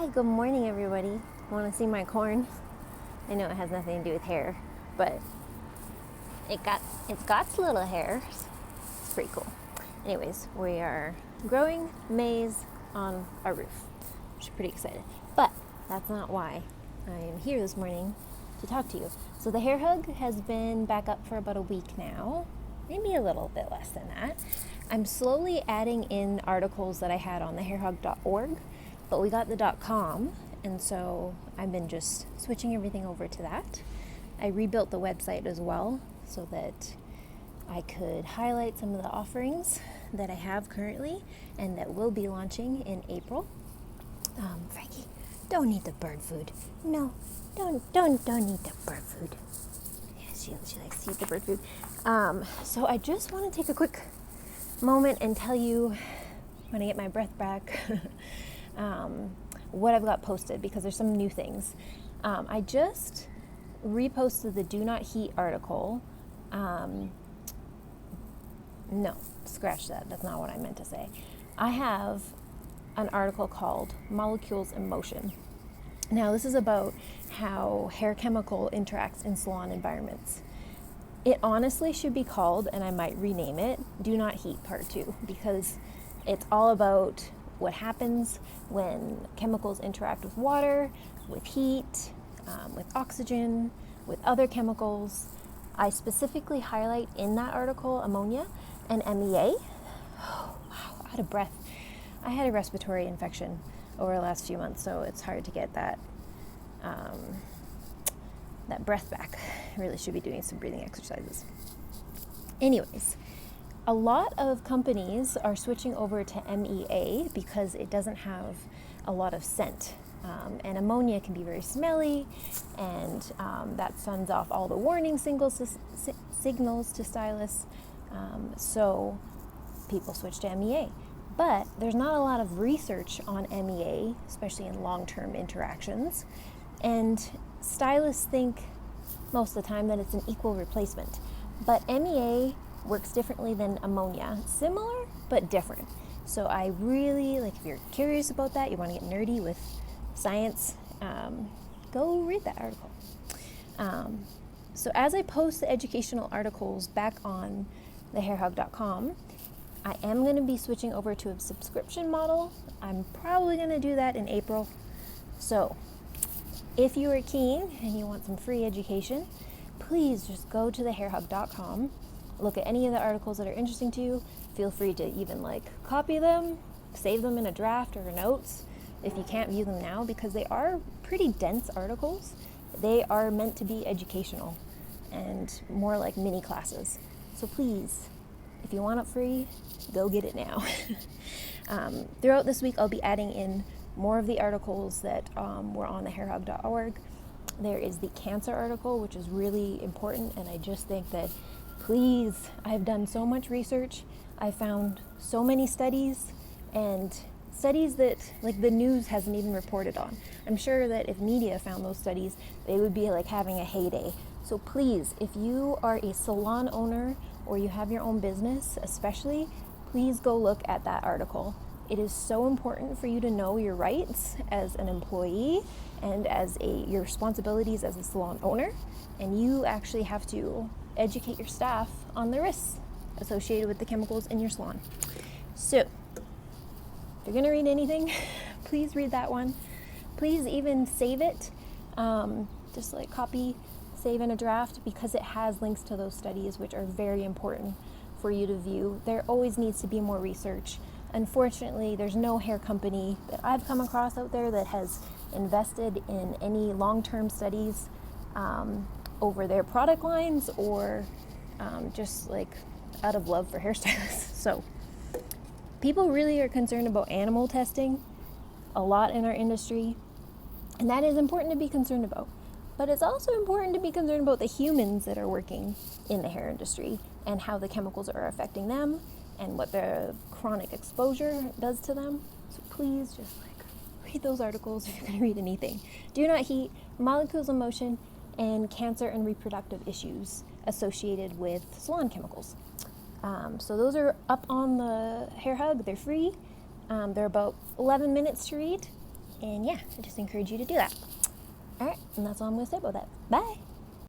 Hi, good morning, everybody. Want to see my corn? I know it has nothing to do with hair, but it's got little hairs. It's pretty cool. Anyways, we are growing maize on our roof, which is pretty excited. But that's not why I am here this morning to talk to you. So the hair hug has been back up for about a week now, maybe a little bit less than that. I'm slowly adding in articles that I had on the hairhug.org, but we got the .com, and so I've been just switching everything over to that. I rebuilt the website as well so that I could highlight some of the offerings that I have currently and that will be launching in April. Frankie, don't eat the bird food. No, don't eat the bird food. Yeah, she likes to eat the bird food. So I just want to take a quick moment and tell you, when I get my breath back, what I've got posted, because there's some new things. I just reposted the Do Not Heat article. No, scratch that. That's not what I meant to say. I have an article called Molecules in Motion. Now, this is about how hair chemical interacts in salon environments. It honestly should be called, and I might rename it, Do Not Heat Part 2, because it's all about what happens when chemicals interact with water, with heat, with oxygen, with other chemicals. I specifically highlight in that article ammonia and MEA. Oh, wow, out of breath. I had a respiratory infection over the last few months, so it's hard to get that breath back. I really should be doing some breathing exercises. Anyways, a lot of companies are switching over to MEA because it doesn't have a lot of scent. And ammonia can be very smelly, and that sends off all the warning signals to stylists. So people switch to MEA. But there's not a lot of research on MEA, especially in long-term interactions. And stylists think most of the time that it's an equal replacement. But MEA works differently than ammonia. Similar, but different. So I really, if you're curious about that, you want to get nerdy with science, go read that article. So as I post the educational articles back on thehairhug.com, I am going to be switching over to a subscription model. I'm probably going to do that in April. So if you are keen and you want some free education, please just go to thehairhug.com, look at any of the articles that are interesting to you. Feel free to even copy them, save them in a draft or notes if you can't view them now, because they are pretty dense articles. They are meant to be educational and more like mini classes. So please, if you want it free, go get it now. Throughout this week, I'll be adding in more of the articles that were on the hairhug.org. There is the cancer article, which is really important, and I just think that, please, I've done so much research. I found so many studies, and studies that the news hasn't even reported on. I'm sure that if media found those studies, they would be having a heyday. So please, if you are a salon owner or you have your own business especially, please go look at that article. It is so important for you to know your rights as an employee and as your responsibilities as a salon owner, and you actually have to educate your staff on the risks associated with the chemicals in your salon. So, if you're going to read anything, please read that one. Please even save it. Just copy, save in a draft, because it has links to those studies, which are very important for you to view. There always needs to be more research. Unfortunately, there's no hair company that I've come across out there that has invested in any long-term studies over their product lines, or just out of love for hairstylists. So people really are concerned about animal testing a lot in our industry, and that is important to be concerned about. But it's also important to be concerned about the humans that are working in the hair industry and how the chemicals are affecting them and what the chronic exposure does to them. So please just read those articles if you're going to read anything. Do Not Heat, Molecules in Motion, and Cancer and Reproductive Issues Associated with Salon Chemicals. So those are up on the Hair Hug. They're free. They're about 11 minutes to read. And yeah, I just encourage you to do that. All right, and that's all I'm going to say about that. Bye.